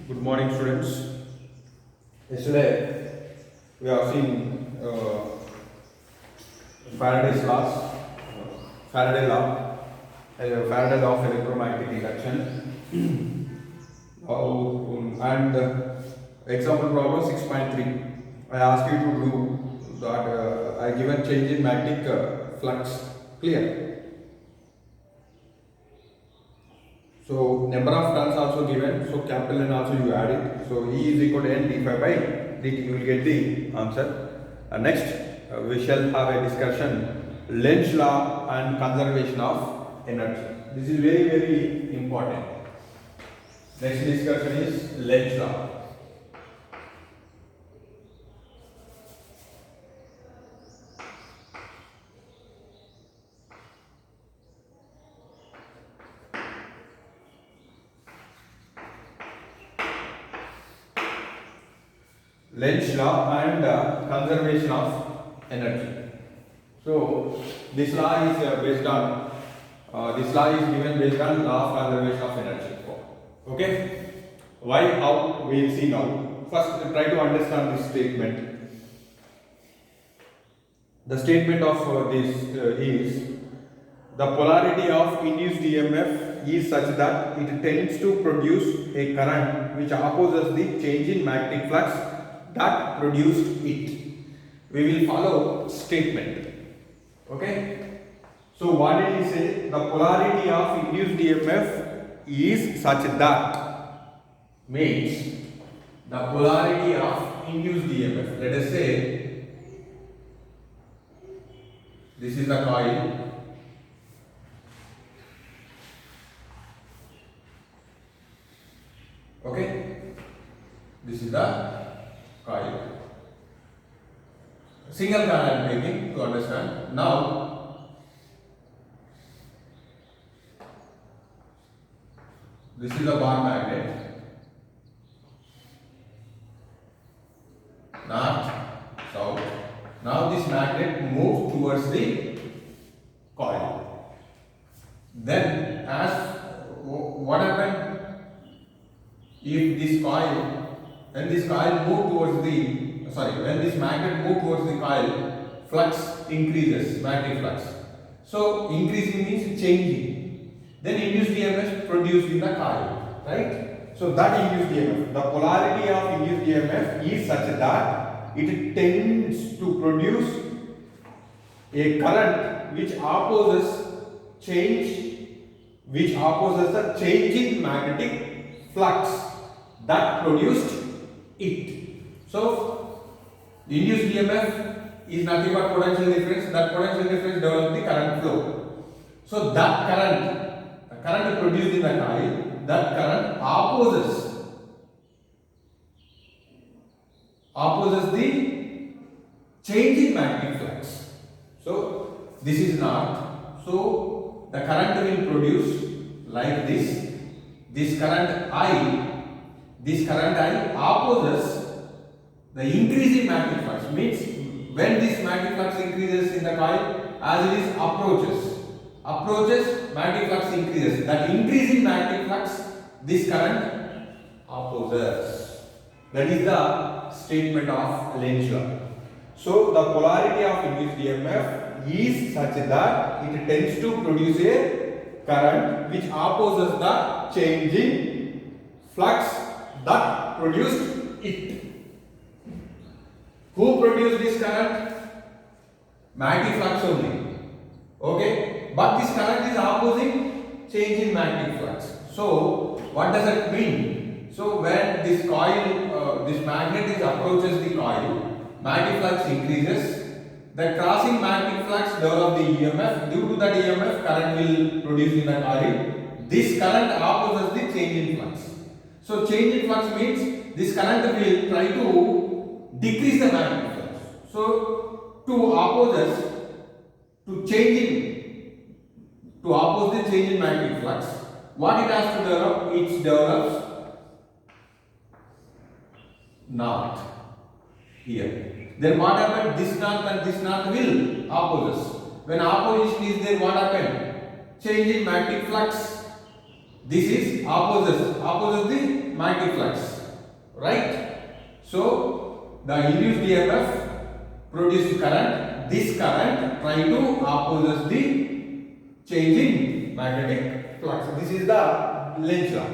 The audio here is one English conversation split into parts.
Good morning, students. Yesterday, we have seen Faraday's laws, Faraday law, Faraday law of electromagnetic induction. And example problem 6.3. I ask you to do that. I given change in magnetic flux. Clear? So number of turns also given, so capital N also you add it. So E is equal to N d phi by dt. You will get the answer. Next, we shall have a discussion Lenz law and conservation of energy. This is very important. Next discussion is Lenz law. Lenz law and conservation of energy. So this law is based on this law is given based on law of conservation of energy. Okay. Why? How? We will see now. First, try to understand this statement. The statement of this is the polarity of induced EMF is such that it tends to produce a current which opposes the change in magnetic flux that produced it. We will follow statement. Okay. So what did he say? The polarity of induced EMF is such that means the polarity of induced EMF. Let us say this is the coil. Okay. This is the coil. Single coil I am taking to understand. Now, this is a bar magnet. North, south. Now this magnet moves towards the coil. Then, as what happened if this coil? When this coil moves towards when this magnet moves towards the coil, flux increases, magnetic flux. So increasing means changing. Then induced EMF produced in the coil, right? So that induced EMF, the polarity of induced EMF is such that it tends to produce a current which opposes the change in magnetic flux that produced it. So, induced EMF is nothing but potential difference. That potential difference develops the current flow. So, that current, the current produced in the coil, that current opposes the change in magnetic flux. So, this is north. So, the current will produce like this. This current I opposes the increase in magnetic flux. Means when this magnetic flux increases in the coil, as it is approaches, magnetic flux increases. That increase in magnetic flux, this current opposes. That is the statement of Lenz law. So the polarity of induced EMF is such that it tends to produce a current which opposes the changing flux that produced it. Who produced this current? Magnetic flux only. Okay, but this current is opposing change in magnetic flux. So what does it mean? So when this coil, this magnet approaches the coil, magnetic flux increases. The crossing magnetic flux develops the EMF. Due to that EMF, current will produce in the coil. This current opposes the change in flux. So change in flux means this current will try to decrease the magnetic flux. So to oppose the change in magnetic flux, what it has to develop? It develops north here. Then what happened? This north and this north will oppose. When opposition is there, what happened? Change in magnetic flux. This is opposes the magnetic flux, right? So the induced EMF produces current. This current try to opposes the change in magnetic flux. This is the Lenz law.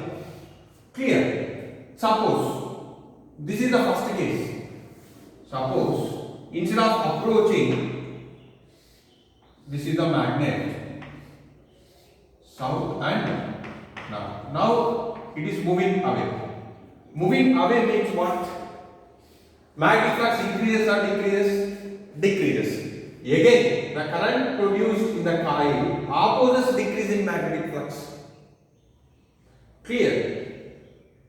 Clear? Suppose this is the first case. Suppose instead of approaching, this is the magnet south and north. Now it is moving away. Moving away means what? Magnetic flux increases or decreases? Decreases. Again, the current produced in the coil opposes decrease in magnetic flux. Clear?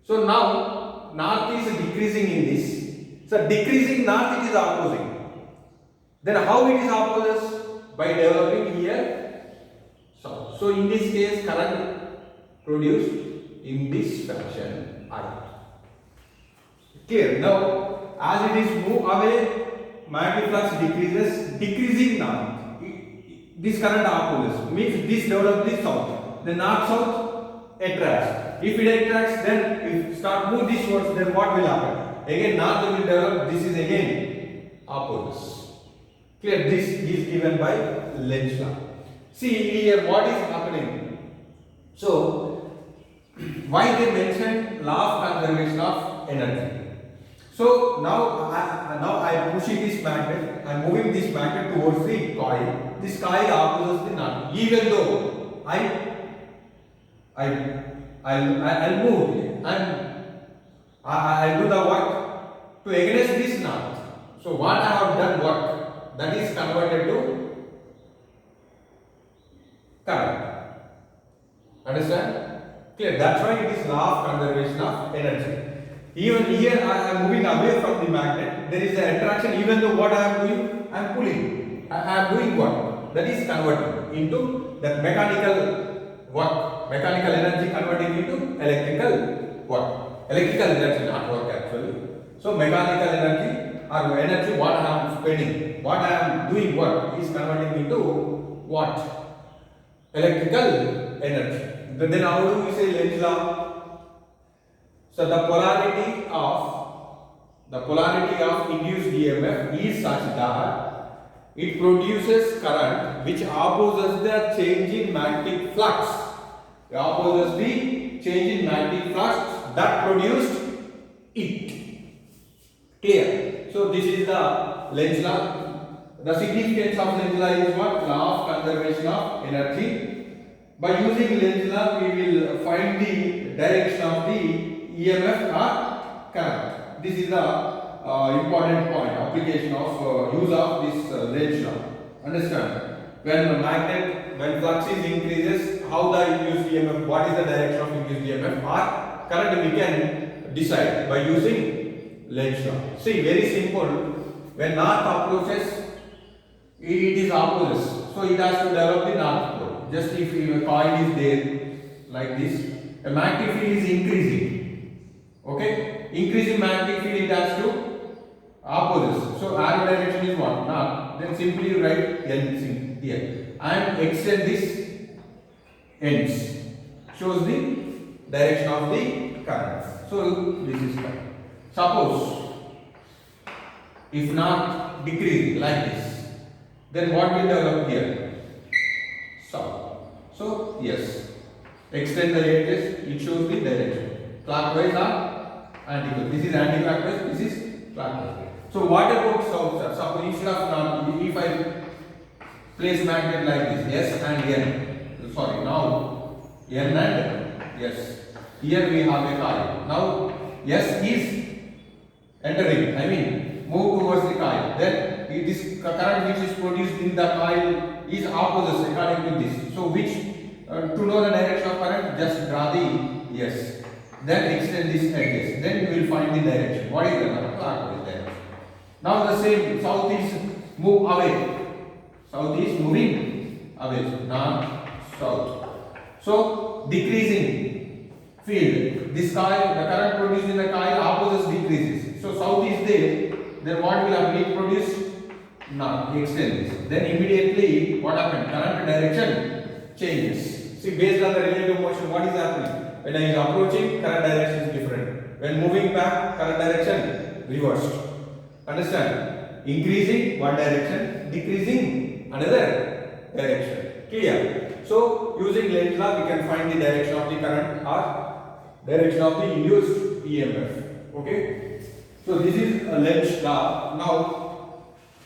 So now north is decreasing in this. So decreasing north, it is opposing. Then how it is opposite? By developing here south. So in this case, current produced in this fashion I. Clear? Now as it is move away, magnetic flux decreases, decreasing north. This current opposes means this develops this south. The north south attracts. If it attracts, then if start move this towards, then what will happen? Again north will develop. This is again opposites. Clear? This is given by Lenz law. See here what is happening. So why they mentioned law of conservation of energy. So now I am pushing this magnet, I am moving this magnet towards the coil. This coil opposes the north. Even though I'll move and I'll do the work to against this north. So what I have done work, that is converted to current. Understand? Clear? That's why it is law of conservation of energy. Even here I am moving away from the magnet. There is an attraction. Even though what I am doing, I am pulling. I am doing work. That is converting into that mechanical work. Mechanical energy converting into electrical work. Electrical energy, not work actually. So mechanical energy or energy what I am spending, what I am doing work is converting into what? Electrical energy. Then how do we say Lenz law? So the polarity of induced EMF is such that it produces current which opposes the change in magnetic flux. It opposes the change in magnetic flux that produced it. Clear? So this is the Lenz law. The significance of Lenz law is what? Law of conservation of energy. By using Lenz law, we will find the direction of the EMF or current. This is the important point, application of use of this Lenz law. Understand? When flux is increases, how the induced EMF, what is the direction of induced EMF or current, we can decide by using Lenz law. See, very simple. When north approaches, it is opposite. So it has to develop the north pole. Just if a coil is there like this, a magnetic field is increasing. Okay, increasing magnetic field, it has to opposites. So arrow direction is what? North. Then simply write N here and extend this ends. Shows the direction of the current. So this is current. Suppose if not decreasing like this, then what will develop here? South. So yes, extend the latest. It shows the direction. Clockwise or anti-clockwise. This is anti-clockwise, this is clockwise. So what about south, sir? Suppose instead of north, if I place magnet like this, S and N. Sorry, now N and S. Here we have a coil. Now S is entering, I mean move towards the coil. Then this current which is produced in the coil is opposite according to this. So which to know the direction of current, just draw the S. Then extend this edges. Then you will find the direction. What is the clockwise direction? Now the same, south is move away. South is moving away. North, south. So decreasing field. This coil, the current produced in the coil opposites decreases. So south is there. Then what will happen? It produce north. Extend this. Then immediately what happened? Current direction changes. See, based on the relative motion, what is happening? When I am approaching, current direction is different. When moving back, current direction reversed. Understand? Increasing one direction, decreasing another direction. Clear? So using Lenz law, we can find the direction of the current or direction of the induced EMF. Okay? So this is a Lenz law. Now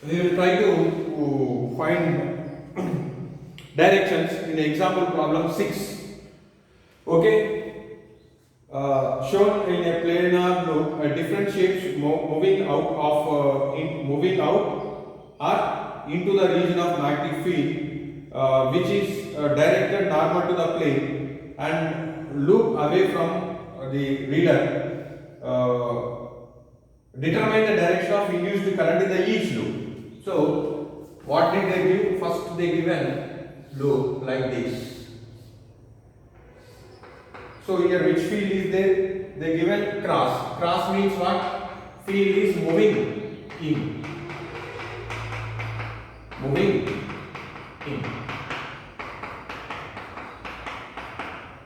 we will try to find directions in example problem 6. Okay? Shown in a planar loop, different shapes moving out or into the region of magnetic field, which is directed normal to the plane and loop away from the reader. Determine the direction of induced current in the each loop. So, what did they give? First, they given loop like this. So here which field is there? They given cross. Cross means what? Field is moving in. Moving in.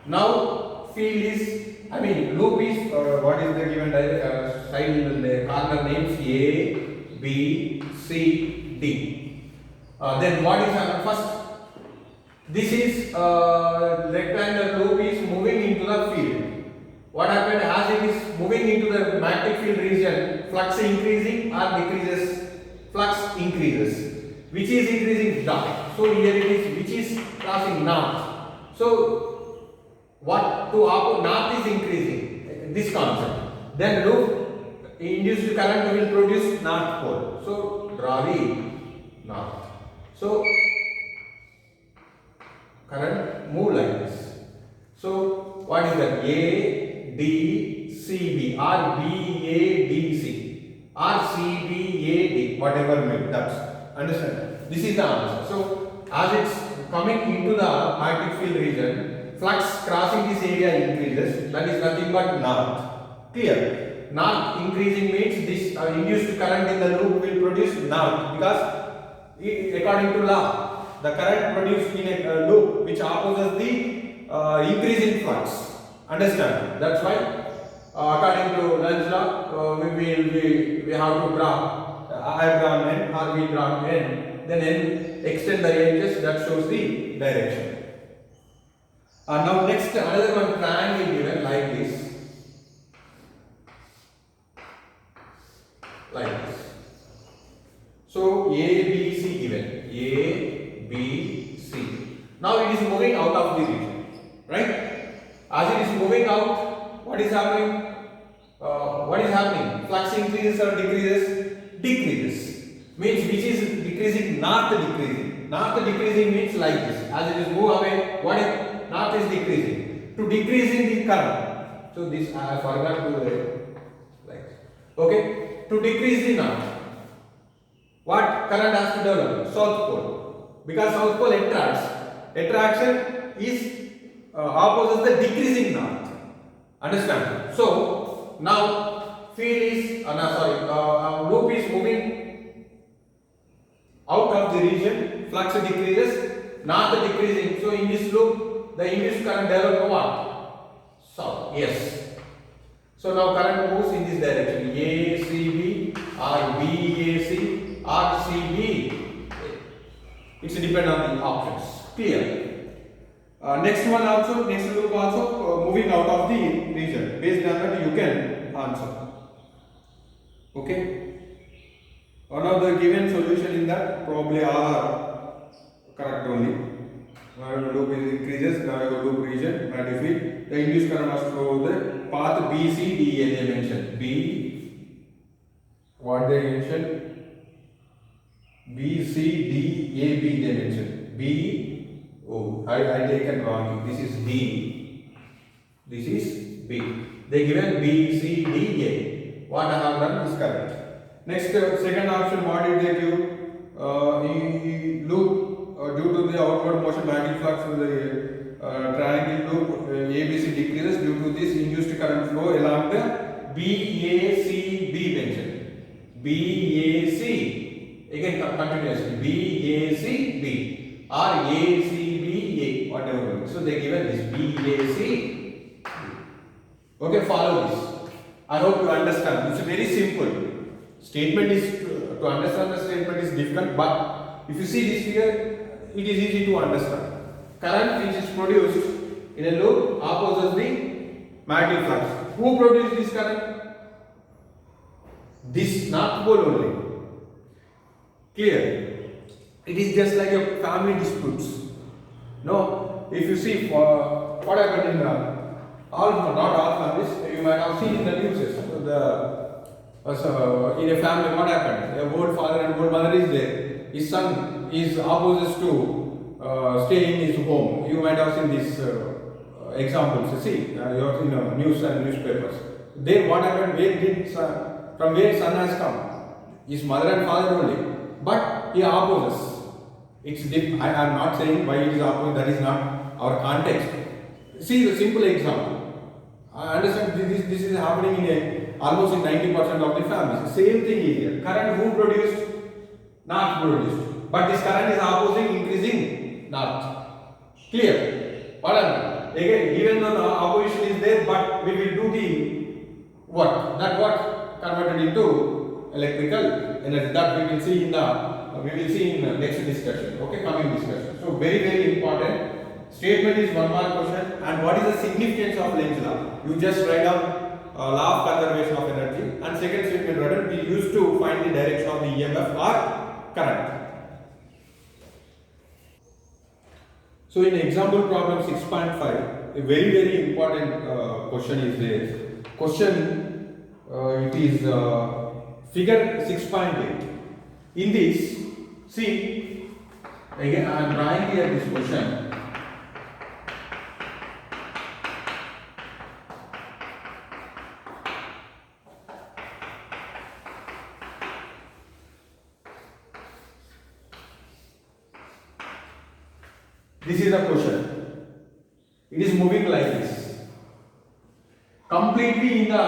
Now field is, loop is what is the given side in the corner names A, B, C, D. Then what is happened first? This is rectangular loop is moving into the field. What happened as it is moving into the magnetic field region, flux increasing or decreases? Flux increases. Which is increasing? Dot. So here it is which is crossing north. So what to north is increasing. This concept. Then loop induced current will produce north pole. So draw the north. So current move like this. So what is that? A, D, C, B or B, A, D, C or C, B, A, D, whatever may that's understand. This is the answer. So as it's coming into the magnetic field region, flux crossing this area increases. That is nothing but north. Clear? North increasing means this induced current in the loop will produce north because according to law, the current produced in a loop which opposes the increasing flux. Understand? That's why according to Lenz law, we have to draw. I have drawn N or we draw N. Then N extend the edges that shows the direction. Now next another one triangle given like this. Like this. So A, B, C given. A, B, C. Now it is moving out of the region, right? As it is moving out, what is happening? Flux increases or decreases? Decreases. Means which is decreasing? North decreasing. North decreasing means like this. As it is move away, what is north is decreasing? To decreasing the current. So this I forgot to like. Okay. To decrease the north. What current has to develop? South pole. Because south pole attracts. Attraction is opposes the decreasing north. Understand? So now field is loop is moving out of the region. Flux decreases. North decreasing. So in this loop, the induced current develops what? South. Yes. So now current moves in this direction. A, C, B or B, A, C. or CB, it's depend on the options. Clear? Next loop also moving out of the region. Based on that you can answer. Okay. One of the given solution in that probably all are correct only. When loop increases, now you loop region, magnetic field. The induced current must flow the path B, C, D, A. They mentioned B. What they mentioned? B, C, D, A, B they mentioned. B, oh, I taken wrong. This is D. This is B. They given B, C, D, A. What I have done is correct. Next, second option, what did they give? Loop due to the outward motion magnetic flux of the triangle loop ABC decreases due to this induced current flow along the BACB mentioned. BAC. Again continuously BACB or ACBA, whatever. So they given this BAC. Okay, follow this. I hope you understand. It's very simple. Statement is to understand the statement is difficult, but if you see this figure, it is easy to understand. Current which is produced in a loop opposes the magnetic flux. Who produced this current? This north pole only. Clear? It is just like a family disputes. No, if you see what happened in not all families, you might have seen in the news. So in a family, what happened? A old father and old mother is there. His son is opposes to stay in his home. You might have seen these examples. You see, you have seen news and newspapers. There, what happened? From where son has come? His mother and father only, but he opposes. I am not saying why it is opposite. That is not our context. See the simple example. I understand this is happening in almost in 90% of the families. Same thing is here. Current who produced? North produced. But this current is opposing, increasing north. Clear? What happened? Again, even though the opposition is there, but we will do the work. That work converted into electrical energy. That we will see in the next discussion. Okay, coming discussion. So very important. Statement is one mark question. And what is the significance of Lenz law? You just write down law of conservation of energy. And second statement written we used to find the direction of the EMF or current. So in example problem 6.5, a very important question is there. Question it is figure 6.8. In this, see again I am drawing here this question. This is the question. It is moving like this, completely in the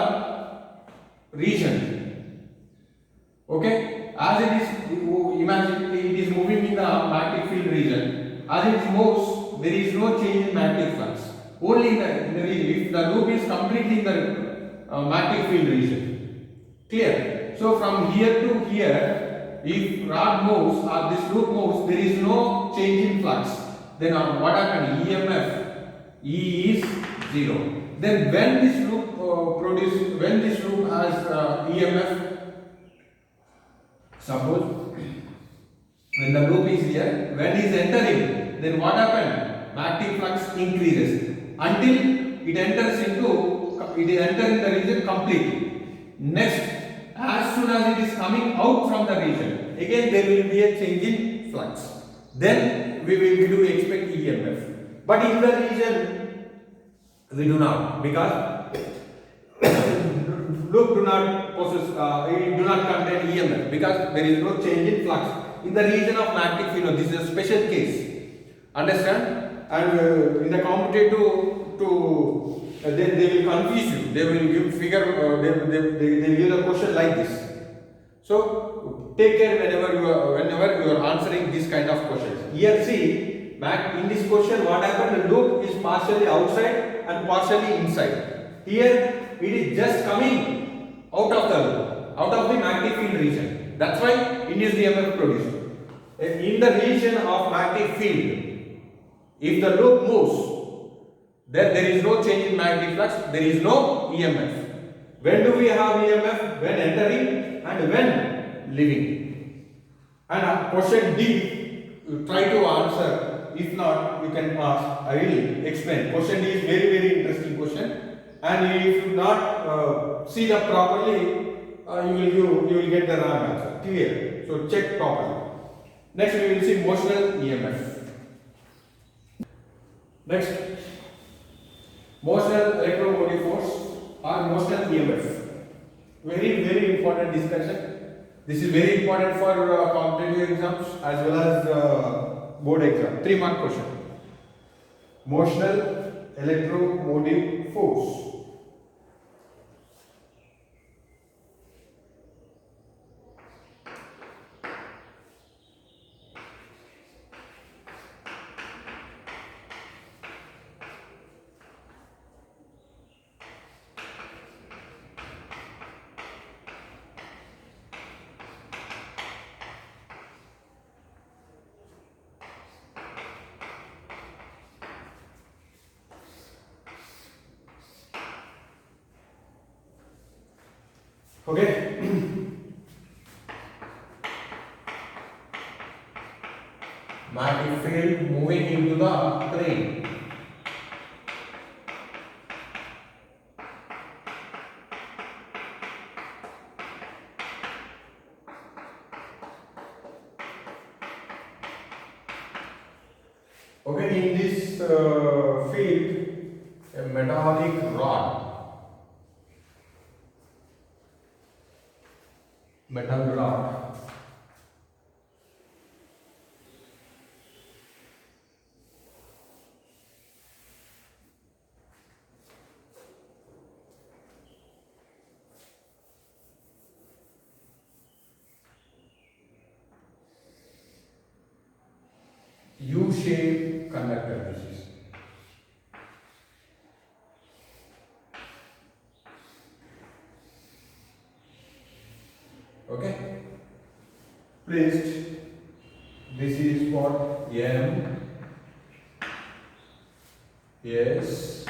region. Okay, as it is, imagine it is moving in the magnetic field region. As it moves, there is no change in magnetic flux. Only in the region. If the loop is completely in the magnetic field region. Clear? So from here to here, if rod moves or this loop moves, there is no change in flux. Then what happened? EMF E is 0. Then when this loop when this loop has EMF, suppose when the loop is here, when it is entering, then what happened? Magnetic flux increases until it enters in the region completely. Next, as soon as it is coming out from the region, again there will be a change in flux. Then we do expect EMF. But in the region, we do not, because loop do not possess, it do not contain EMF, because there is no change in flux. In the region of magnetic field, this is a special case. Understand? And in the competitive, they will confuse you. They will give figure. They will give a question like this. So take care whenever you are answering this kind of questions. Here see, in this question what happened? The loop is partially outside and partially inside. Here it is just coming out of the loop, out of the magnetic field region. That's why induced EMF produced. In the region of magnetic field, if the loop moves, then there is no change in magnetic flux, there is no EMF. When do we have EMF? When entering and when leaving. And question D, you try to answer. If not, you can ask. I will explain. Question D is very interesting question. And if you not see that properly, you will get the wrong answer. Clear? So check properly. Next we will see motional EMF. Next, motional electromotive force or motional EMF. Very important discussion. This is very important for competitive exams as well as board exam. 3 mark question. Motional electromotive force. Okay. Magnetic field moving into the plane. Okay, in this field, a metallic metal rod, U-shaped conductor. This is. Okay. Placed. This is what M, S,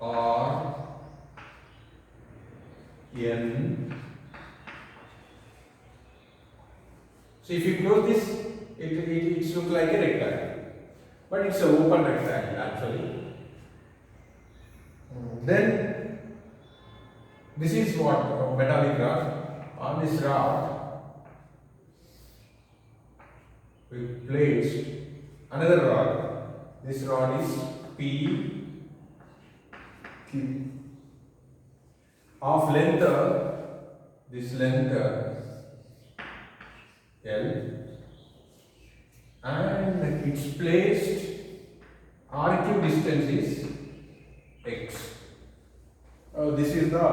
R, N. So if you close this, it looks like a rectangle, but it's an open rectangle actually. Then this is what metallic rod. On this rod, we placed another rod. This rod is P, Q. Of length, this length L, and its placed RQ distance is X. This is the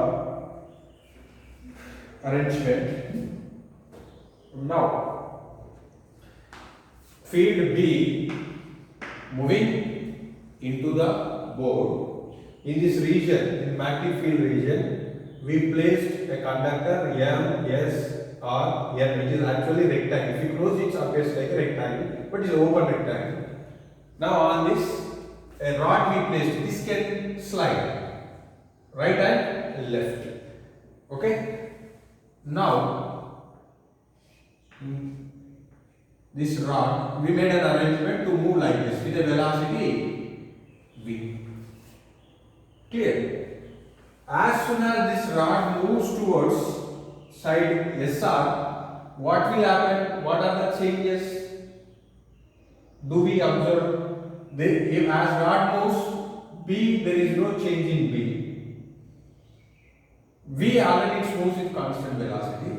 arrangement. Now, field B moving into the board. In this region, in magnetic field region, we placed a conductor M, S, R, N, which is actually rectangle. If you close it, it appears like a rectangle, but it's an open rectangle. Now on this, a rod we placed. This can slide right and left. Okay. Now this rod, we made an arrangement to move like this with a velocity v. Clear? As soon as this rod moves towards side SR, what will happen? What are the changes? Do we observe? If as rod moves B, there is no change in B. V already moves with constant velocity,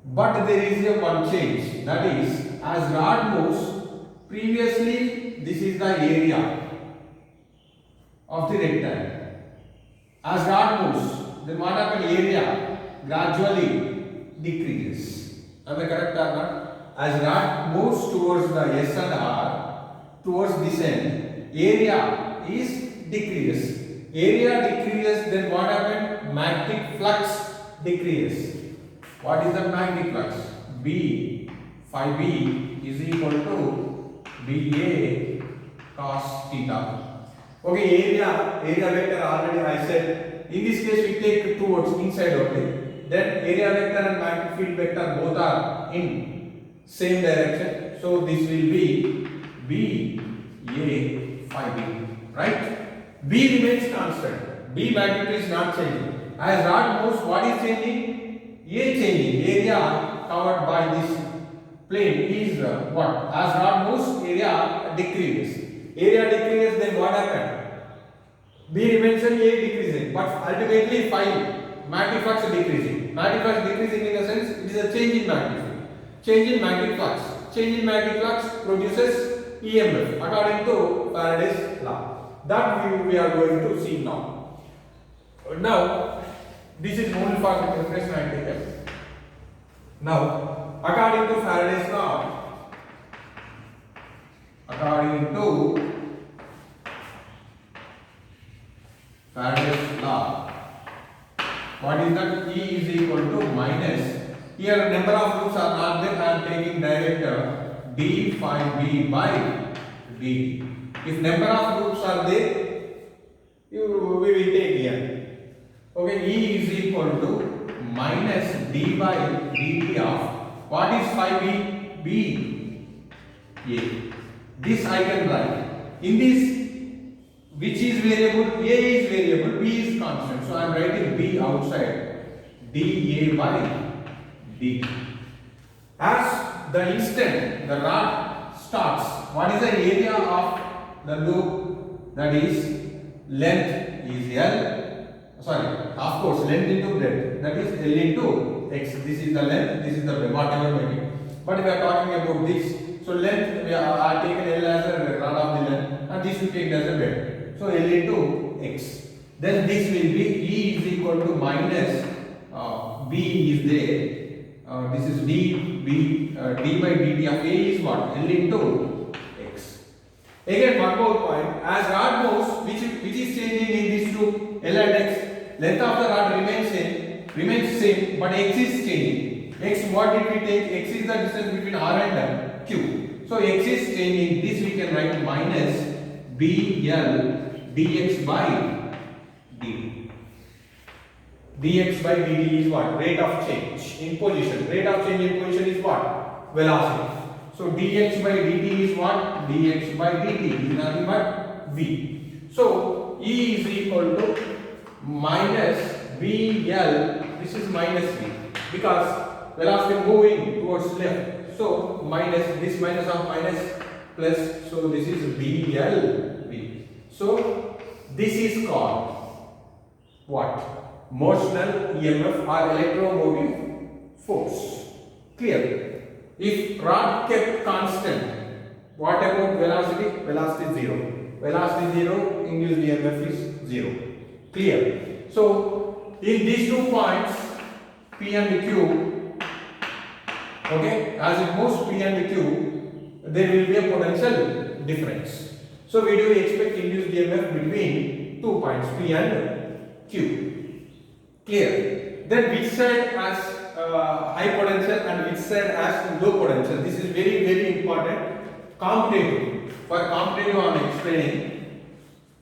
but there is a one change. That is, as rod moves, previously this is the area of the rectangle. As rod moves, then what happens? Area gradually decreases. Am I correct or not? As rod moves towards the S and R, towards this end, area is decreases. Area decreases, then what happens? Magnetic flux decreases. What is the magnetic flux? B, phi B is equal to BA cos theta. Okay, area vector already I said. In this case, we take towards inside only. Then area vector and magnetic field vector both are in same direction. So this will be B A phi B, right? B remains constant. B magnitude is not changing. As rod moves, what is changing? A changing. Area covered by this plane is what? As rod moves, area decreases. Area decreases, then what happens? B remains and A decreasing, but ultimately phi magnetic flux decreasing. Magnetic flux decreasing in the sense it is a change in magnetic field. Change in magnetic flux. Change in magnetic flux produces EMF according to Faraday's law. That we are going to see now. Now, this is only for the reference I taken. Now, according to Faraday's law, what is that? E is equal to minus. Here number of loops are not there. I am taking direct d phi b by dt. If number of loops are there, we will take here. Okay, E is equal to minus d by dt of what is phi b? B a. This I can write. In this, which is variable? A is variable, B is constant. So I am writing B outside. dA by dt. As the instant the rod starts, what is the area of the loop? That is length is L. Sorry, of course, length into breadth. That is L into x. This is the length. This is the breadth. Whatever may be. But we are talking about this. So length, we are taken L as a rod of the length, and this we take as a breadth. So L into x. Then this will be E is equal to minus B is there. This is d by dt of A is what? L into x. Again, one more point. As rod moves, which is changing in these two, L and x, length of the rod remains same, but x is changing. X, what did we take? X is the distance between R and Q. So x is changing. This we can write minus BL dx by dt. Dx by dt is what? Rate of change in position. Rate of change in position is what? Velocity. So dx by dt is what? Dx by dt is nothing but v. So E is equal to minus VL. This is minus v because velocity moving towards left. So minus this minus of minus plus. So this is BLV. So this is called what? Motional EMF or electromotive force. Clear? If rod kept constant, what about velocity? Velocity is 0. Velocity is 0, induced EMF is 0. Clear? So in these 2 points, P and Q, okay, as it moves P and Q, there will be a potential difference. So we do expect induced EMF between 2 points P and Q. Clear? Then which side has high potential and which side has low potential? This is very, very important. Commutative. For commutative I am explaining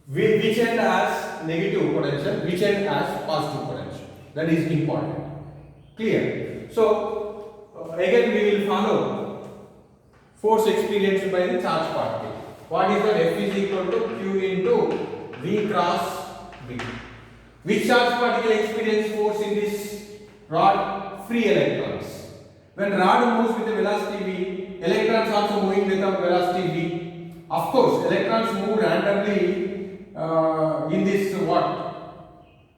which end has negative potential, which end has positive potential. That is important. Clear? So again we will follow force experienced by the charge particle. What is that? F is equal to Q into V cross B. Which charge particle experience force in this rod? Free electrons. When rod moves with a velocity v, electrons also moving with a velocity v. Of course, electrons move randomly in this what?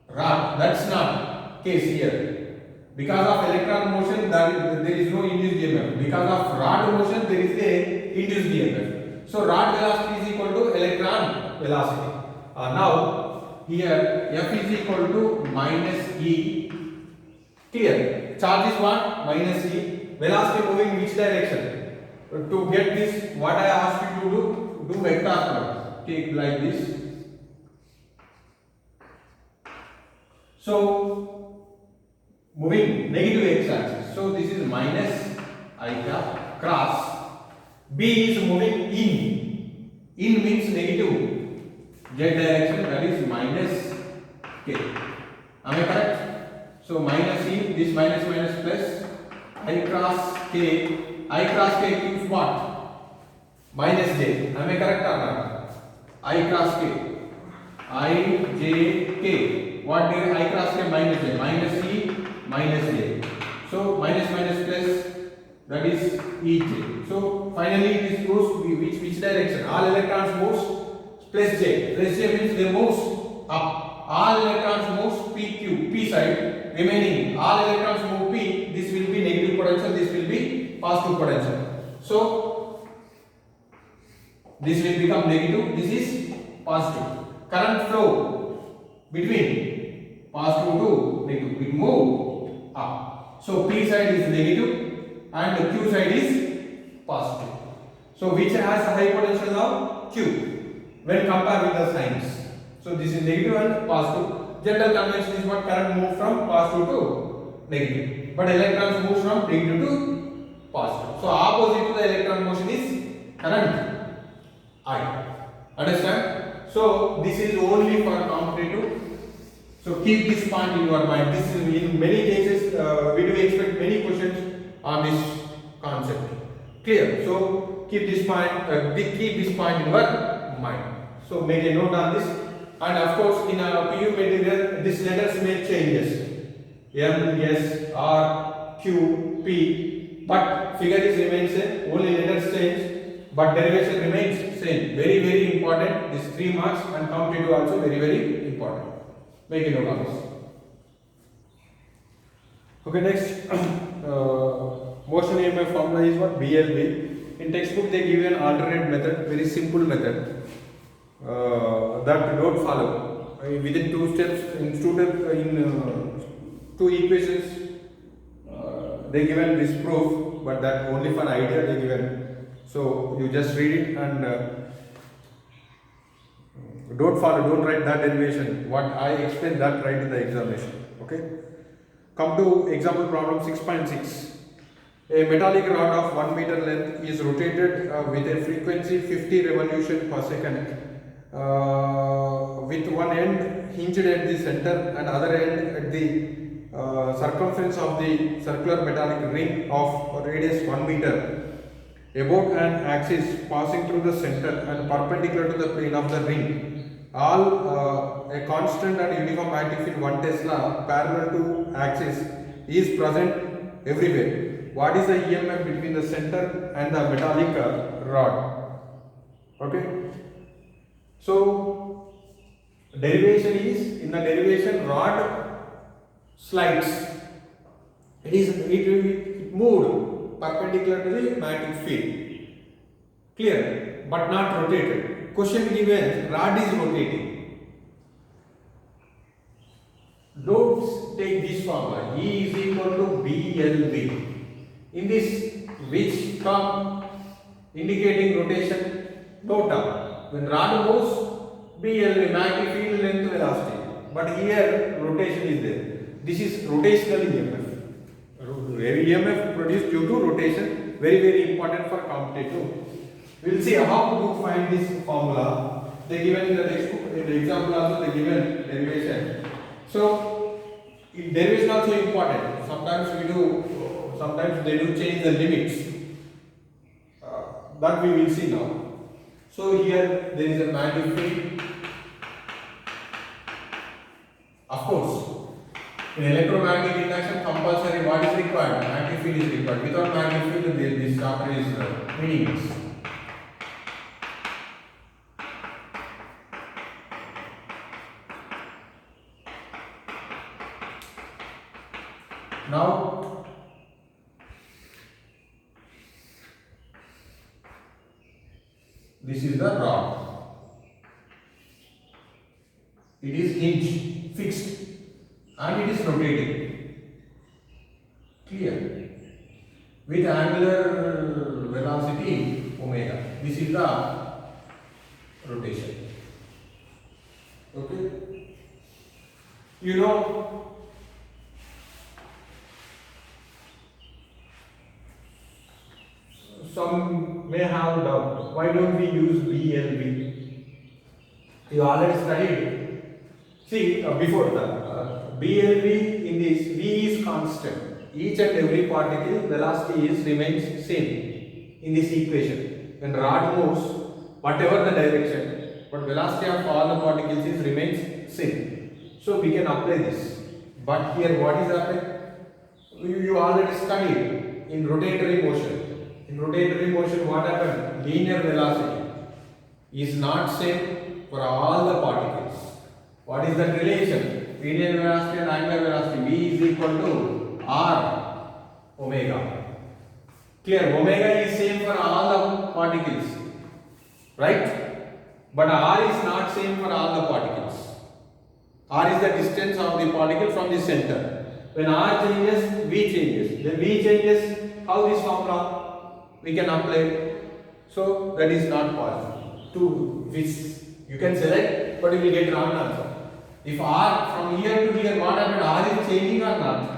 Rod. That's not case here. Because of electron motion, there is no induced EMF. Because of rod motion, there is a induced EMF. So rod velocity is equal to electron velocity. Now here F is equal to minus E. Clear? Charge is what? Minus E. Velocity moving which direction? To get this, what I asked you to do vector product. Take like this. So moving negative x axis. So this is minus I cap cross. B is moving in. In means negative z direction, that is minus k. Am I correct? So minus E, this minus minus plus I cross k. I cross k gives what? Minus j. Am I correct or not? I cross k. I j k. What did I cross k? Minus j. Minus E minus j. So minus minus plus, that is Ej. So finally this goes which direction? All electrons moves plus j. Plus j means they moves up. All electrons moves P side. Remaining all electrons move P. This will be negative potential. This will be positive potential. So this will become negative. This is positive. Current flow between positive to negative. We move up. So P side is negative and Q side is positive. So which has a high potential now? Q. When compared with the signs. So this is negative and positive. General convention is what? Current move from positive to negative. But electrons move from negative to positive. So opposite to the electron motion is current I. Understand? So this is only for commutative So keep this point in your mind. This is in many cases we do expect many questions on this concept. Clear? So keep this point. Keep this point in your mind. So make a note on this. And of course, in a PU material, these letters may changes. M, S, R, Q, P. But figure is remains same. Only letters change, but derivation remains same. Very very important. These 3 marks and commutative also very very important. Make a note of this. Okay, next motion EMF formula is what? BLV. In textbook they give an alternate method, very simple method that don't follow. Within 2 steps, in 2 equations they given this proof, but that only for idea they given. So you just read it and don't follow, don't write that derivation. What I explained that write in the examination. Okay. Come to example problem 6.6. A metallic rod of 1 meter length is rotated with a frequency 50 revolution per second, with one end hinged at the center and other end at the circumference of the circular metallic ring of radius 1 meter. About an axis passing through the center and perpendicular to the plane of the ring. All a constant and uniform magnetic field 1 Tesla parallel to axis is present everywhere. What is the EMF between the center and the metallic rod? Okay. So derivation is, in the derivation, rod slides. It moved perpendicular to the magnetic field. Clear? But not rotated. Question given, rod is rotating. Don't take this formula. E is equal to BLV. In this, which term indicating rotation? No term. When rod moves, BLV, magnetic field length velocity. But here rotation is there. This is rotational EMF. EMF produced due to rotation. Very very important for commutative. We will see how to find this formula. They given in the textbook, in the example also they given derivation. So derivation also important. Sometimes they do change the limits. That we will see now. So here there is a magnetic field. Of course, in electromagnetic induction compulsory what is required? Magnetic field is required. Without magnetic field this chapter is meaningless. Now this is the rod. It is hinged, fixed, and it is rotating. Clear? With angular velocity omega. This is the rotation. Okay? You know, some may have doubt. Why don't we use BLV? You already studied. See, before that, BLV in this, V is constant. Each and every particle velocity remains same in this equation. When rod moves, whatever the direction, but velocity of all the particles remains same. So we can apply this. But here what is happening? You already studied in rotatory motion. In rotatory motion, what happened? Linear velocity is not same for all the particles. What is that relation? Linear velocity and angular velocity. V is equal to R omega. Clear? Omega is same for all the particles, right? But R is not same for all the particles. R is the distance of the particle from the center. When R changes, V changes. Then V changes, how this formula we can apply? So that is not possible. To which you can select, but you will get wrong answer. If R from here to here, what happened? R is changing or not?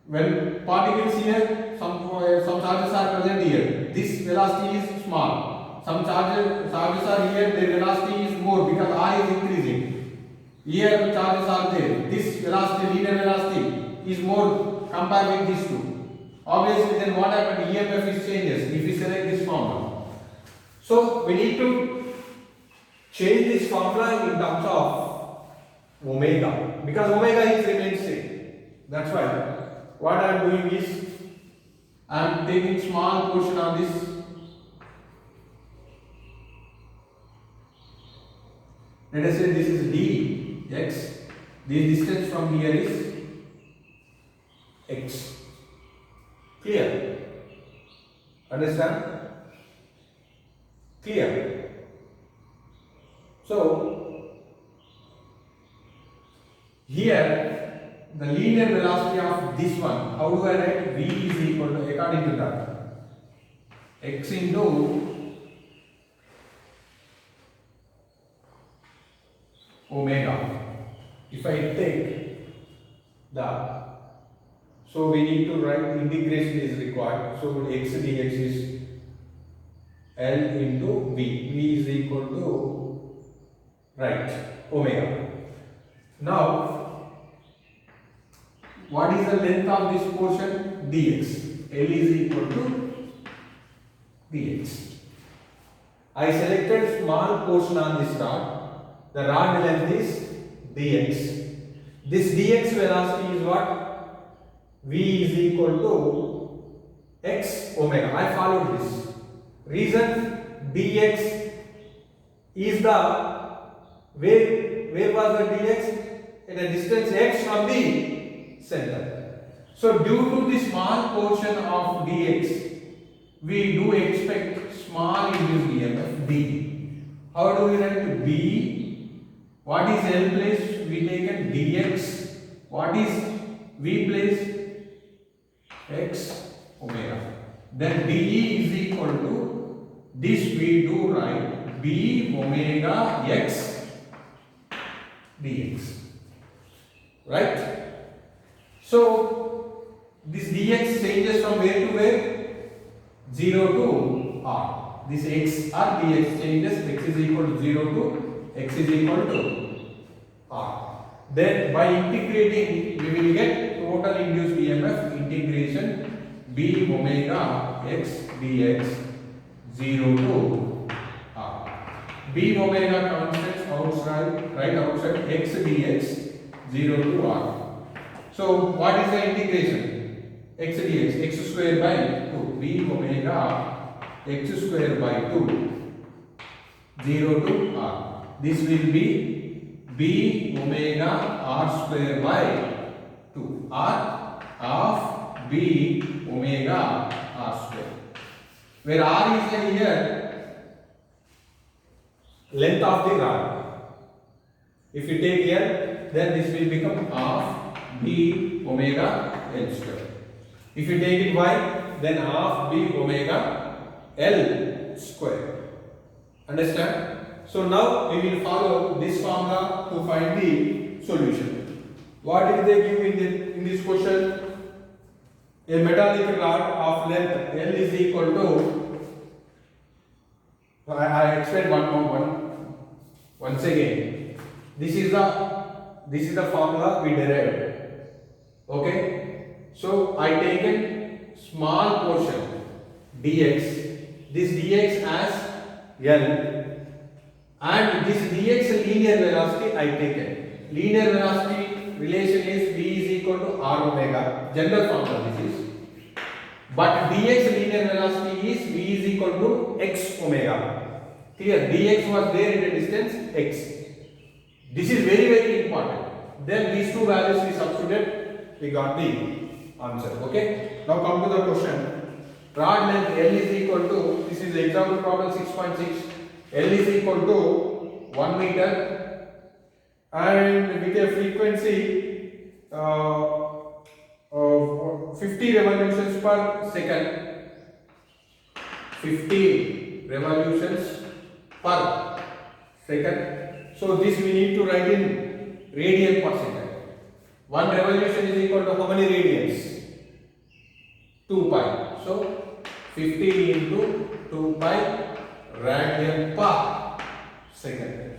When particles here, some charges are present here. This velocity is small. Some charges are here, their velocity is more because R is increasing. Here charges are there. This velocity, linear velocity is more compared with these two. Obviously, then what happened? EMF is changes if we select this formula. So we need to change this formula in terms of omega, because omega is remains same. That's why what I am doing is I am taking small portion of this. Let us say this is dx. The distance from here is x. Clear? Understand? Clear? So here the linear velocity of this one, how do I write? V is equal to, according to that, x into omega. If I take that, so we need to write integration is required. So x dx is L into V. V is equal to, right, omega. Now, what is the length of this portion? Dx. L is equal to dx. I selected small portion on this rod. The rod length is dx. This dx velocity is what? V is equal to x omega. I followed this. Reason, dx is the, where was the dx? At a distance x from the center. So due to the small portion of dx, we do expect small induced EMF d. How do we write b? What is L place? We taken dx. What is V place? X omega. Then dE is equal to, this we do write b omega x dx. Right? So this dx changes from where to where? 0 to r. This x r dx changes, x is equal to 0 to x is equal to r. Then by integrating we will get total induced EMF integration b omega x dx 0 to r. B omega constants outside, right outside x dx 0 to r. So what is the integration? X dx, x square by 2, b omega x square by 2 0 to r. This will be b omega r square by 2, r of b omega r square, where r is here length of the rod. If you take here, then this will become half b omega l square. If you take it y, then half b omega l square. Understand? So now we will follow this formula to find the solution. What did they give in this question? A metallic rod of length L is equal to, I explain once again. This is the formula we derived. Okay? So I taken small portion dx, this dx as L, and this dx linear velocity I taken. Linear velocity relation is v is equal to r omega. General formula this is. But dx linear velocity is v is equal to x omega. Here dx was there at a distance x. This is very, very important. Then these two values we substituted, we got the answer. Okay. Now come to the question. Rod length L is equal to, this is example problem 6.6. L is equal to 1 meter and with a frequency of 50 revolutions per second. 50 revolutions per second. So this we need to write in radian per second. One revolution is equal to how many radians? 2 pi. So 50 into 2 pi radian per second.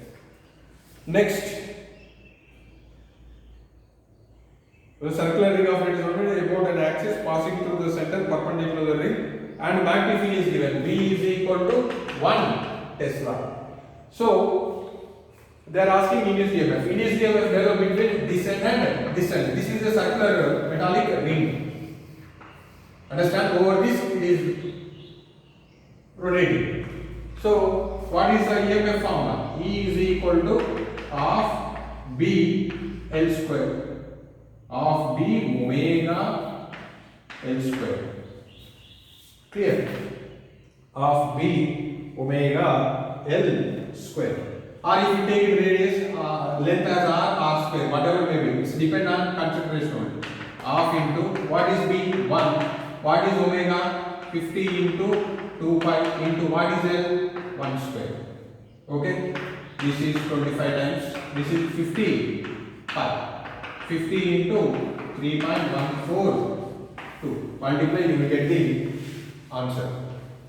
Next, The circular ring of light is rotated about an axis passing through the center perpendicular to the ring, and magnetic field is given. V is equal to 1 Tesla. So they are asking induced EMF. Induced EMF develop between descent and descent. This is a circular metallic ring. Understand? Over this it is rotating. So what is the EMF formula? E is equal to half B L square. Half B omega L square. Clear? Half B omega L square. Or if you take radius, length as R square, whatever may be. It's depend on concentration only. Half into what is B? 1. What is omega? 50 into 2 pi into what is L? 1 square. Okay? This is 25 times. This is 50 pi. 50 into 3.142. Multiply, you will get the answer.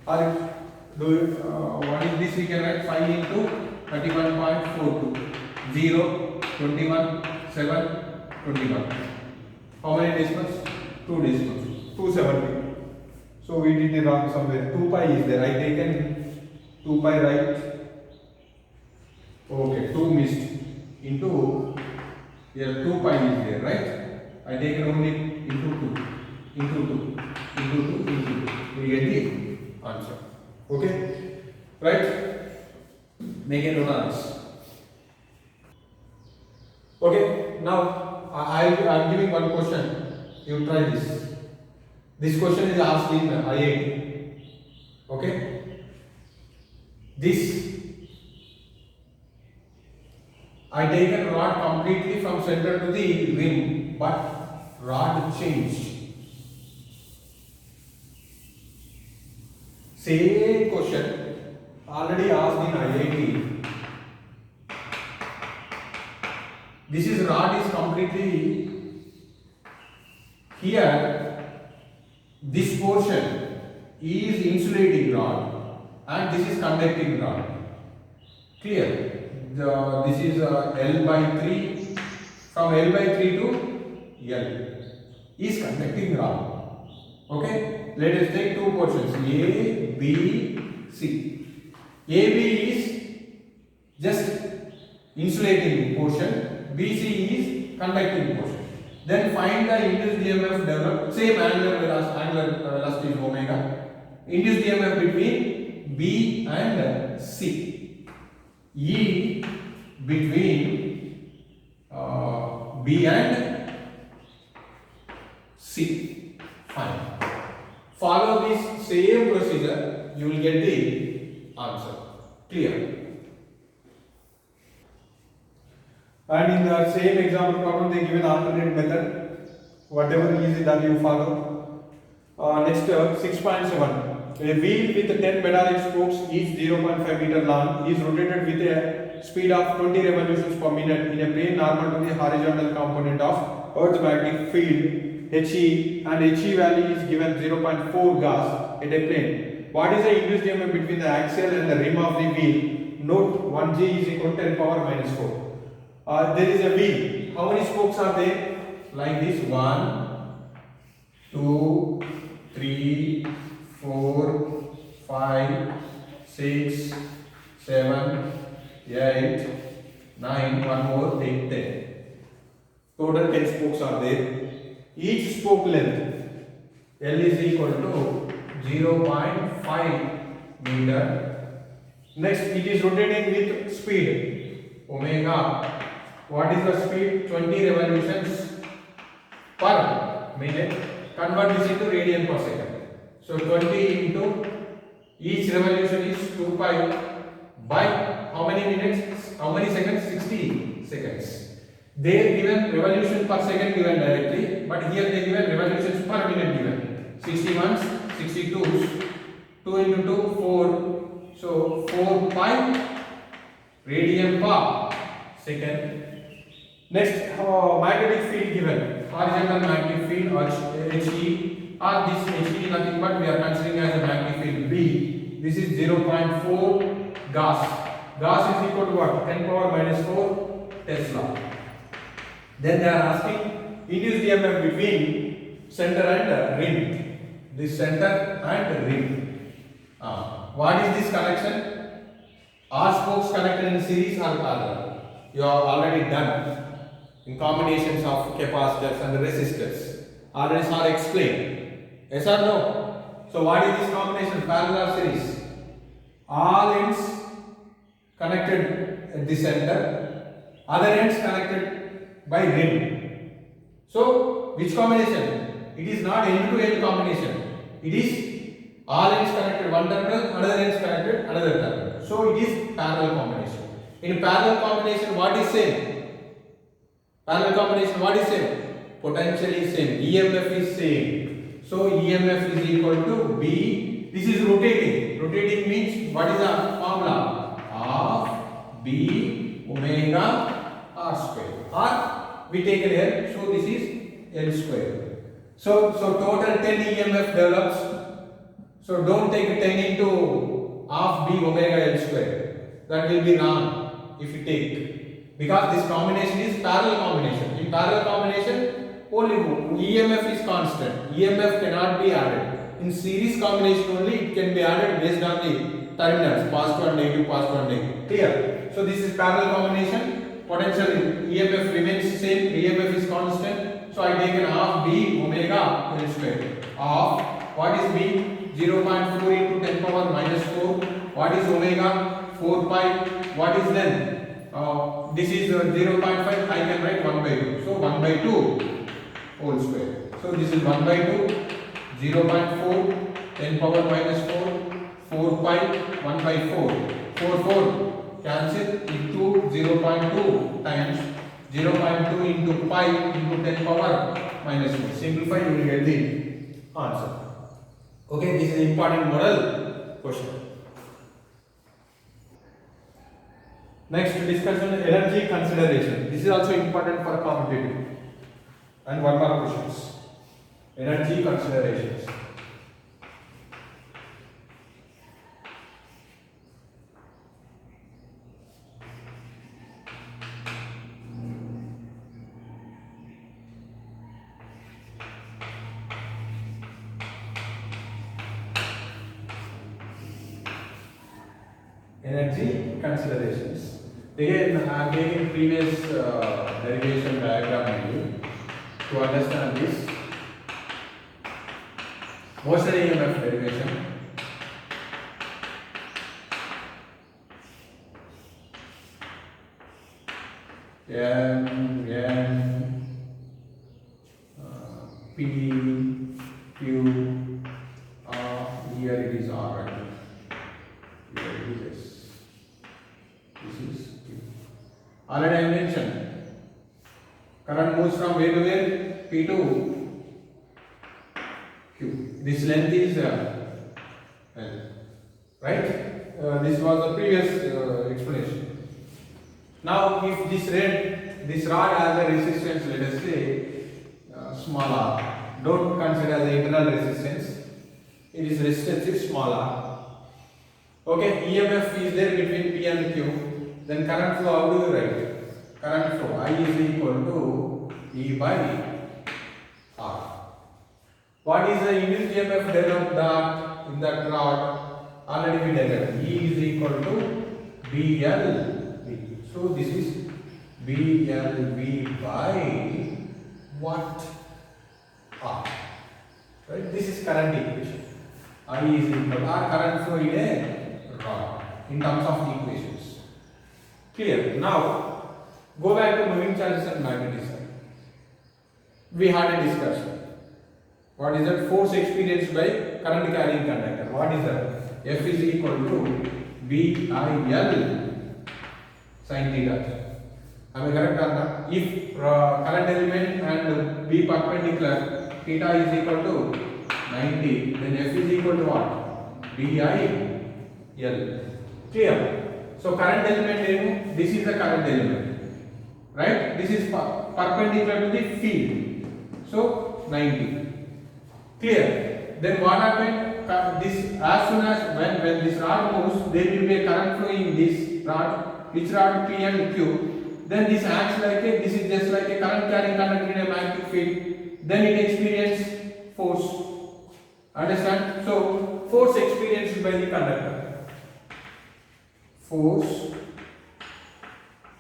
Or what is this? We can write 5 into 31.42. 0, 21, 7, 21. How many decimals? 2 decimals. 270. So we did it wrong somewhere. 2 pi is there. I taken 2 pi right. Okay, 2 missed. Into here 2 pi is there, right? I taken only into 2. Into 2. Into 2. Into 2. We get the answer. Okay? Right? Make a note on this. Okay, now I am giving one question. You try this. This question is asked in IIT. Okay? This I taken rod completely from center to the rim, but rod changed. Same question already asked in IIT. This is rod is completely here. This portion is insulating rod and this is conducting rod. Clear? This is L by 3. From L by 3 to L is conducting rod. Okay? Let us take two portions A, B, C. AB is just insulating portion, BC is conducting portion. Then find the induced EMF developed, same angular velocity is omega. Induced EMF between B and C. E between B and C. Fine. Follow this same procedure, you will get the answer. Clear? And in the same example problem, they give an alternate method. Whatever easy that you follow. Next, 6.7. A wheel with 10 metallic spokes, each 0.5 meter long, is rotated with a speed of 20 revolutions per minute in a plane normal to the horizontal component of Earth's magnetic field, HE, and HE value is given 0.4 Gauss at a plane. What is the induced EMF between the axle and the rim of the wheel? Note 1G is equal to 10 power minus 4. There is a wheel. How many spokes are there? Like this: 1, 2, 3, 4, 5, 6, 7, 8, 9. One more, 8, 10. Total 10 spokes are there. Each spoke length L is equal to 0.5 meter. Next, it is rotating with speed omega. What is the speed? 20 revolutions per minute. Convert this into radian per second. So 20 into each revolution is 2 pi by how many minutes? How many seconds? 60 seconds. They given revolution per second given directly, but here they given revolutions per minute given. 61s, 62s, 2 into 2, 4. So 4 pi radian per second. Next, magnetic field given. Horizontal magnetic field or HE, or this HE is nothing but we are considering as a magnetic field B. This is 0.4 Gauss. Gauss is equal to what? 10 power minus 4 Tesla. Then they are asking induced EMF between center and rim. This center and rim. What is this connection? Are spokes connected in series or parallel? You have already done in combinations of capacitors and resistors. Already are explained. Yes or no? So what is this combination? Parallel or series? All ends connected at the center, other ends connected by rim. So which combination? It is not end to end combination. It is all ends connected one terminal, another ends connected another terminal. So it is parallel combination. In parallel combination, what is same? Parallel combination, what is same? Potentially same. EMF is same. So EMF is equal to B. This is rotating. Rotating means what is the formula? Of B omega R square. Or we take an L. So this is L square. So total 10 EMF develops. So don't take 10 into half B omega L square. That will be wrong if you take. Because this combination is parallel combination. In parallel combination, only EMF is constant. EMF cannot be added. In series combination only it can be added based on the terminals, positive and negative, positive and negative. Clear? So this is parallel combination. Potential EMF remains same. EMF is constant. So I take an half B omega L square. Half, what is B? 0.4 into 10 power minus 4. What is omega? 4 pi. What is then? This is 0.5. I can write 1 by 2. So 1 by 2 whole square. So this is 1 by 2. 0.4, 10 power minus 4, 4 pi, 1 by 4, 4 cancel into 0.2 times 0.2 into pi into 10 power minus 4. Simplify, you will get the answer. Okay, this is important model question. Next discussion, energy consideration. This is also important for competitive. And one more questions. Energy considerations. Energy considerations. Again, I am taking previous derivation diagram to understand this. Motion EMF derivation. P, Q, R, here it is R, right? Here it is S. This is Q. Already I mentioned, current moves from where to where? P to Q. This length is L, right? This was the previous explanation. Now, if this rod has a resistance, let us say small r. Don't consider the internal resistance. It is resistance is small r. Okay, EMF is there between P and Q. Then current flow, how do you write? Current flow I is equal to E by R. What is the induced EMF developed in that rod? Already we developed. E is equal to BLV. So this is BLV by what? R. Right? This is current equation. I is equal to R current flow in a rod in terms of equations. Clear? Now go back to moving charges and magnetism. We had a discussion. What is that? Force experienced by current carrying conductor. What is that? F is equal to BIL sin theta. Am I correct or not? If current element and B perpendicular, theta is equal to 90, then F is equal to what? BIL. Clear? So current element, this is the current element, right? This is perpendicular to the field. So 90. Clear? Then what happened? This as soon as when this rod moves, there will be a current flow in this rod. Which rod? P and Q. then this acts like a, this is just like a current carrying conductor in a magnetic field, then it experiences force. Understand? So force experienced by the conductor. Force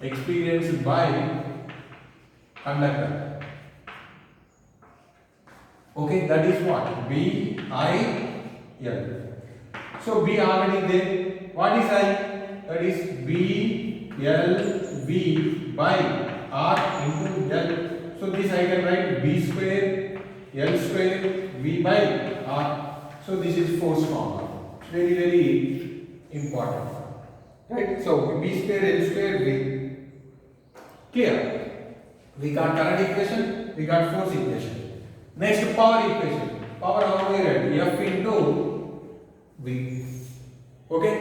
experienced by conductor. Okay, that is what? B, I, L. So B already there. What is I? That is B, L, V by R into L. So this I can write B square, L square, V by R. So this is force formula. Very, very important. Right? So B square, L square, V. Clear? We got current equation, we got force equation. Next, power equation. Power how we write? F into V. Okay?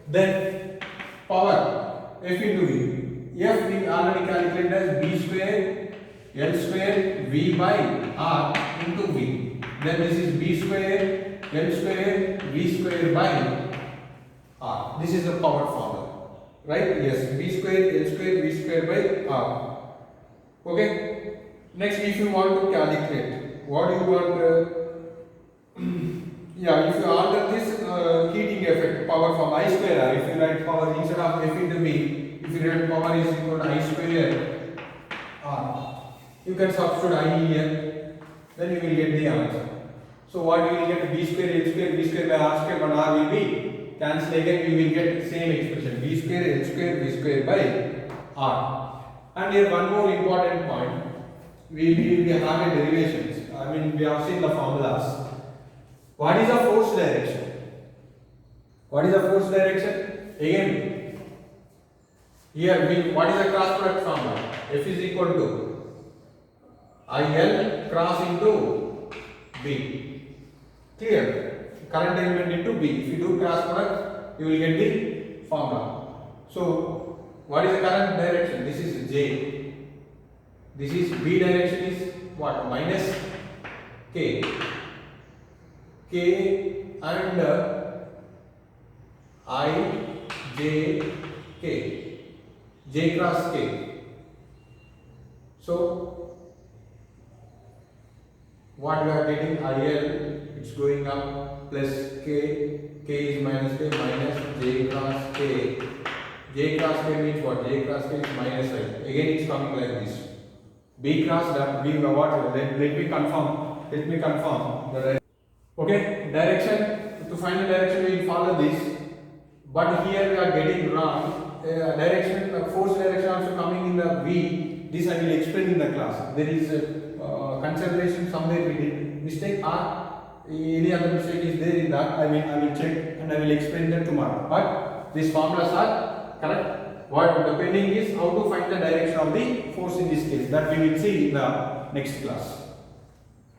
Then power F into V. F we already calculated as B square, L square, V by R into V. Then this is B square, L square, V square by R. This is the power formula. Right? Yes. B square, L square, V square by R. Okay? Next, if you want to calculate, what you want? Yeah, if you alter this heating effect, power from I square R, if you write power instead of F into V, if you write power is equal to I square R, you can substitute I here, then you will get the answer. So what you will get? B square, L square, V square by R square, but R will be cancelled again, you will get the same expression, B square, L square, V square by R. And here one more important point, we have a derivations, I mean we have seen the formulas. What is the force direction? What is the force direction? Again, here we, what is the cross product formula? F is equal to IL cross into B. Clear? Current element into B. If you do cross product, you will get the formula. So, what is the current direction? This is J. This is B direction is what? Minus K. K and I, J, K. J cross K. So, what we are getting? IL, it's going up, plus K. K is minus K, minus J cross K. J cross K means what? J cross K is minus I. Again, it's coming like this. B cross that B what? Let me confirm. Let me confirm. Okay, direction, to find the direction we will follow this, but here we are getting wrong. Direction, force direction also coming in the V, this I will explain in the class. There is a consideration somewhere we did mistake or any other mistake is there in that, I will check and I will explain that tomorrow. But these formulas are correct. What the pending is how to find the direction of the force in this case, that we will see in the next class.